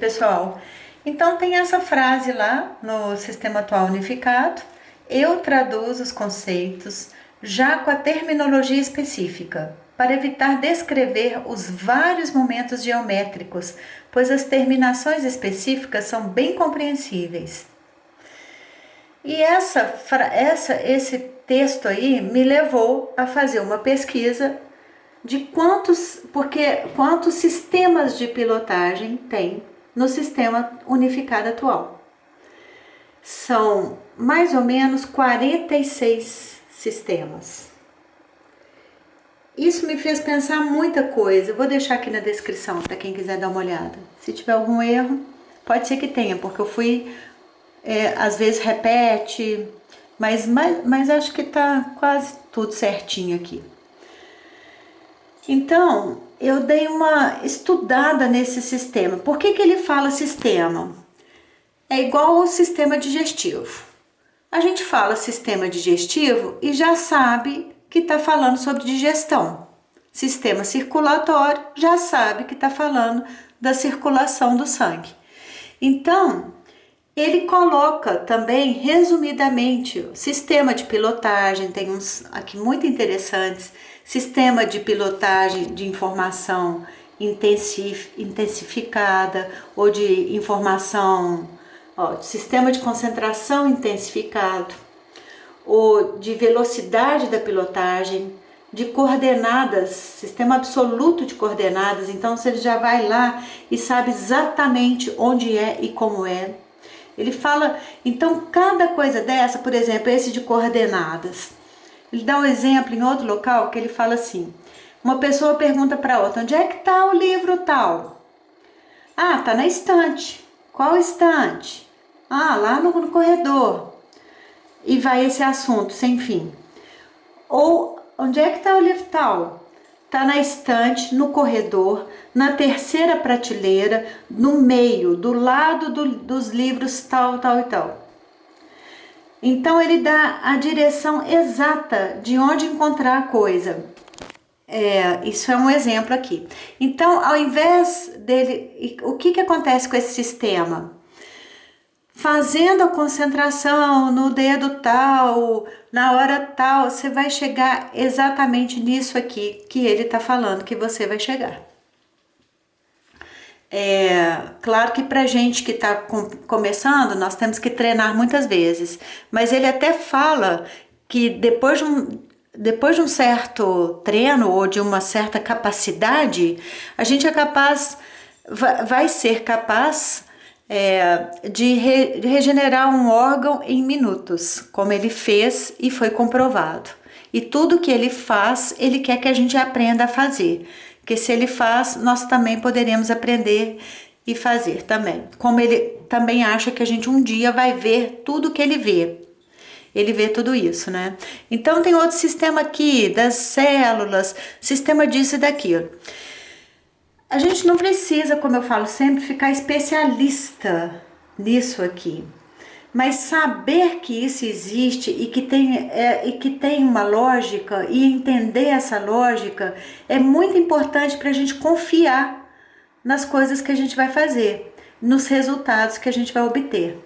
pessoal. Então tem essa frase lá no Sistema Atual Unificado: eu traduzo os conceitos já com a terminologia específica, para evitar descrever os vários momentos geométricos, pois as terminações específicas são bem compreensíveis. E esse texto aí me levou a fazer uma pesquisa de quantos sistemas de pilotagem tem no sistema unificado atual. São mais ou menos 46 sistemas. Isso me fez pensar muita coisa. Eu vou deixar aqui na descrição para quem quiser dar uma olhada. Se tiver algum erro, pode ser que tenha, porque eu fui, às vezes repete, mas acho que tá quase tudo certinho aqui. Então, eu dei uma estudada nesse sistema. Por que ele fala sistema? É igual ao sistema digestivo. A gente fala sistema digestivo e já sabe que está falando sobre digestão. Sistema circulatório já sabe que está falando da circulação do sangue. Então, ele coloca também, resumidamente, o sistema de pilotagem, tem uns aqui muito interessantes, sistema de pilotagem de informação intensificada ou de informação, sistema de concentração intensificado, ou de velocidade da pilotagem, de coordenadas, sistema absoluto de coordenadas. Então você já vai lá e sabe exatamente onde é e como é. Ele fala, então, cada coisa dessa, por exemplo, esse de coordenadas. Ele dá um exemplo em outro local que ele fala assim: uma pessoa pergunta para outra, onde é que está o livro tal? Ah, está na estante. Qual estante? Ah, lá no corredor. E vai esse assunto sem fim. Ou, onde é que está o livro tal? Está na estante, no corredor, na terceira prateleira, no meio, do lado dos livros tal, tal e tal. Então ele dá a direção exata de onde encontrar a coisa. Isso é um exemplo aqui. Então, ao invés dele, o que acontece com esse sistema? Fazendo a concentração no dedo tal, na hora tal, você vai chegar exatamente nisso aqui que ele está falando que você vai chegar. Claro que pra gente que está começando, nós temos que treinar muitas vezes, mas ele até fala que depois de um certo treino ou de uma certa capacidade, a gente é capaz, vai ser capaz de regenerar um órgão em minutos, como ele fez e foi comprovado. E tudo que ele faz, ele quer que a gente aprenda a fazer. Porque se ele faz, nós também poderemos aprender e fazer também. Como ele também acha que a gente um dia vai ver tudo que ele vê. Ele vê tudo isso, né? Então tem outro sistema aqui, das células, sistema disso e daquilo. A gente não precisa, como eu falo sempre, ficar especialista nisso aqui. Mas saber que isso existe e que tem uma lógica, e entender essa lógica é muito importante para a gente confiar nas coisas que a gente vai fazer, nos resultados que a gente vai obter.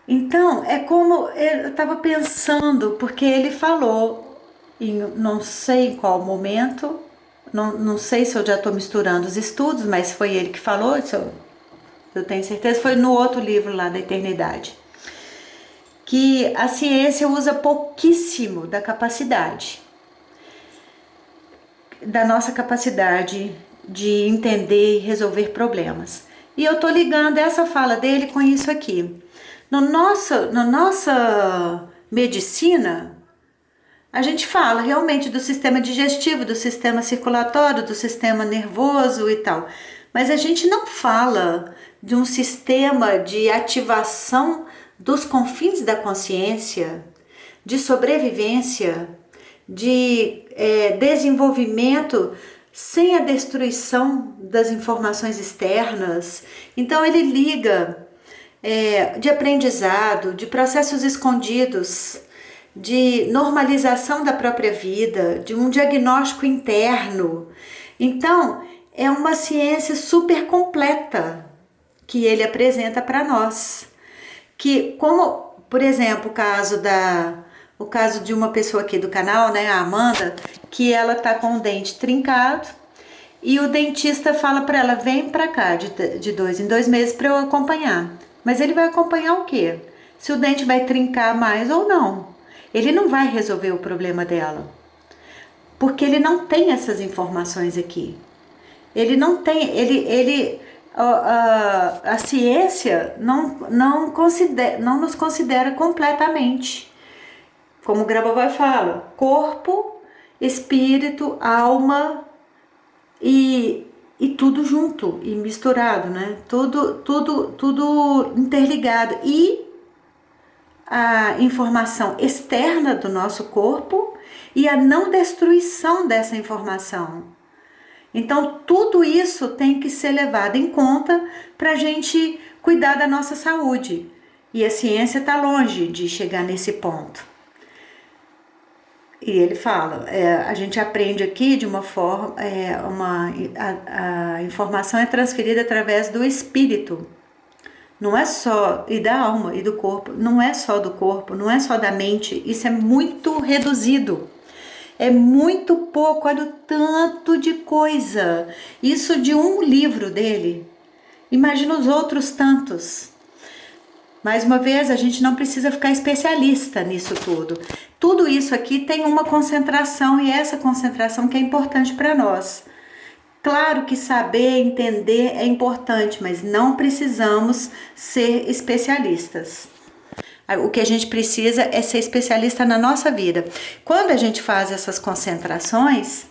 Então, é como eu estava pensando, porque ele falou, não sei em qual momento, não sei se eu já estou misturando os estudos, mas foi ele que falou, eu tenho certeza, foi no outro livro lá da eternidade, que a ciência usa pouquíssimo da nossa capacidade de entender e resolver problemas. E eu tô ligando essa fala dele com isso aqui. Na nossa medicina, a gente fala realmente do sistema digestivo, do sistema circulatório, do sistema nervoso e tal, mas a gente não fala de um sistema de ativação dos confins da consciência, de sobrevivência, de desenvolvimento sem a destruição das informações externas. Então ele liga de aprendizado, de processos escondidos, de normalização da própria vida, de um diagnóstico interno. Então é uma ciência super completa que ele apresenta para nós. Que, como, por exemplo, o caso de uma pessoa aqui do canal, né, a Amanda, que ela tá com o dente trincado e o dentista fala para ela, vem para cá de 2 em 2 meses para eu acompanhar. Mas ele vai acompanhar o quê? Se o dente vai trincar mais ou não. Ele não vai resolver o problema dela, porque ele não tem essas informações aqui. Ele não tem, a ciência não nos considera completamente. Como o Grabovoi fala, corpo, espírito, alma e tudo junto e misturado, né? Tudo interligado. E a informação externa do nosso corpo e a não destruição dessa informação. Então, tudo isso tem que ser levado em conta para a gente cuidar da nossa saúde. E a ciência está longe de chegar nesse ponto. E ele fala, a gente aprende aqui de uma forma, a informação é transferida através do espírito. Não é só, e da alma e do corpo, não é só do corpo, não é só da mente, isso é muito reduzido. É muito pouco, olha o tanto de coisa. Isso de um livro dele. Imagina os outros tantos. Mais uma vez, a gente não precisa ficar especialista nisso tudo. Tudo isso aqui tem uma concentração e essa concentração que é importante para nós. Claro que saber, entender é importante, mas não precisamos ser especialistas. O que a gente precisa é ser especialista na nossa vida. Quando a gente faz essas concentrações,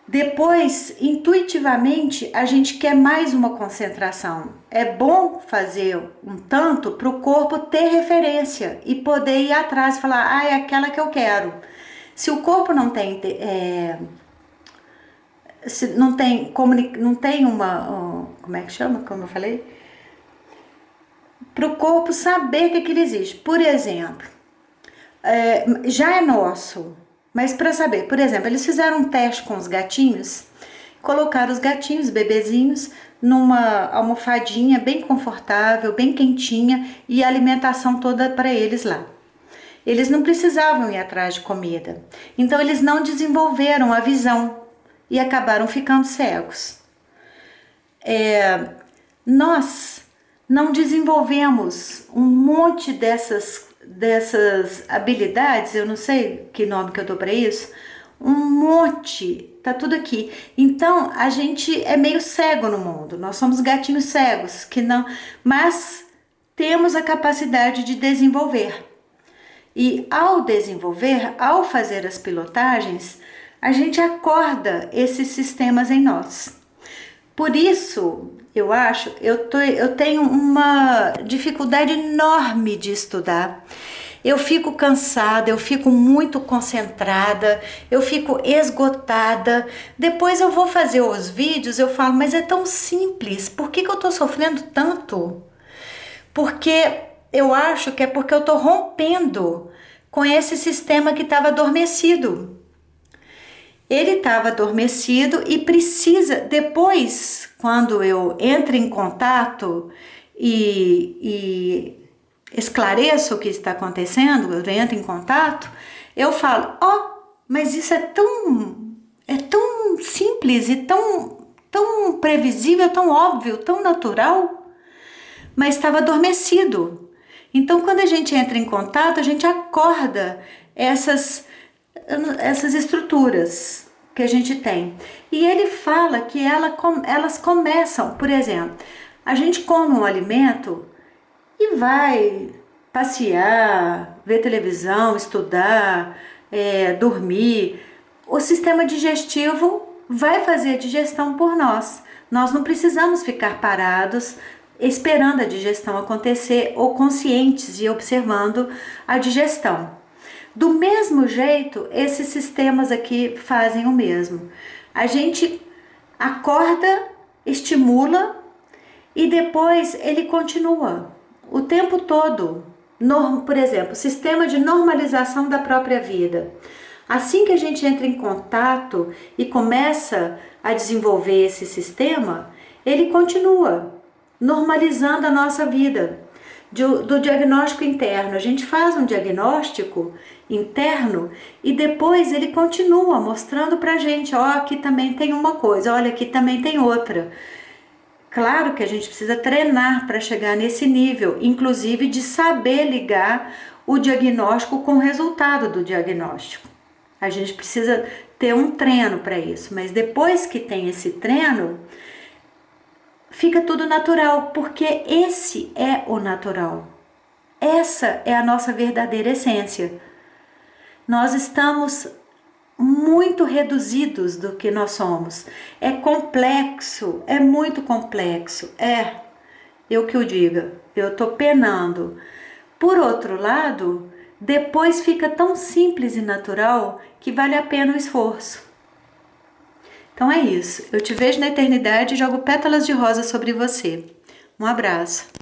depois, intuitivamente, a gente quer mais uma concentração. É bom fazer um tanto para o corpo ter referência e poder ir atrás e falar, é aquela que eu quero. Se o corpo não tem uma, como é que chama, como eu falei? Para o corpo saber que aquilo existe. Por exemplo, já é nosso, mas para saber, por exemplo, eles fizeram um teste com os gatinhos, colocaram os gatinhos, bebezinhos, numa almofadinha bem confortável, bem quentinha e a alimentação toda para eles lá. Eles não precisavam ir atrás de comida, então eles não desenvolveram a visão e acabaram ficando cegos. Nós não desenvolvemos um monte dessas habilidades, eu não sei que nome que eu dou para isso, um monte, tá tudo aqui. Então a gente é meio cego no mundo, nós somos gatinhos cegos, que não, mas temos a capacidade de desenvolver. E ao desenvolver, ao fazer as pilotagens, a gente acorda esses sistemas em nós. Por isso, eu acho, eu tenho uma dificuldade enorme de estudar. Eu fico cansada, eu fico muito concentrada, eu fico esgotada. Depois eu vou fazer os vídeos, eu falo, mas é tão simples, por que eu tô sofrendo tanto? Porque eu acho que é porque eu tô rompendo com esse sistema que estava adormecido. Ele estava adormecido e precisa, depois, quando eu entro em contato e esclareço o que está acontecendo, eu entro em contato, eu falo, mas isso é tão simples e tão previsível, tão óbvio, tão natural, mas estava adormecido. Então, quando a gente entra em contato, a gente acorda essas estruturas que a gente tem. E ele fala que elas começam, por exemplo, a gente come um alimento e vai passear, ver televisão, estudar, dormir. O sistema digestivo vai fazer a digestão por nós. Nós não precisamos ficar parados esperando a digestão acontecer ou conscientes e observando a digestão. Do mesmo jeito, esses sistemas aqui fazem o mesmo. A gente acorda, estimula e depois ele continua o tempo todo. Por exemplo, sistema de normalização da própria vida. Assim que a gente entra em contato e começa a desenvolver esse sistema, ele continua normalizando a nossa vida. Do diagnóstico interno, a gente faz um diagnóstico interno e depois ele continua mostrando pra gente, ó, aqui também tem uma coisa, olha, aqui também tem outra. Claro que a gente precisa treinar para chegar nesse nível, inclusive de saber ligar o diagnóstico com o resultado do diagnóstico. A gente precisa ter um treino para isso, mas depois que tem esse treino, fica tudo natural, porque esse é o natural. Essa é a nossa verdadeira essência. Nós estamos muito reduzidos do que nós somos. É complexo, é muito complexo. Eu que o diga, eu tô penando. Por outro lado, depois fica tão simples e natural que vale a pena o esforço. Então é isso. Eu te vejo na eternidade e jogo pétalas de rosa sobre você. Um abraço.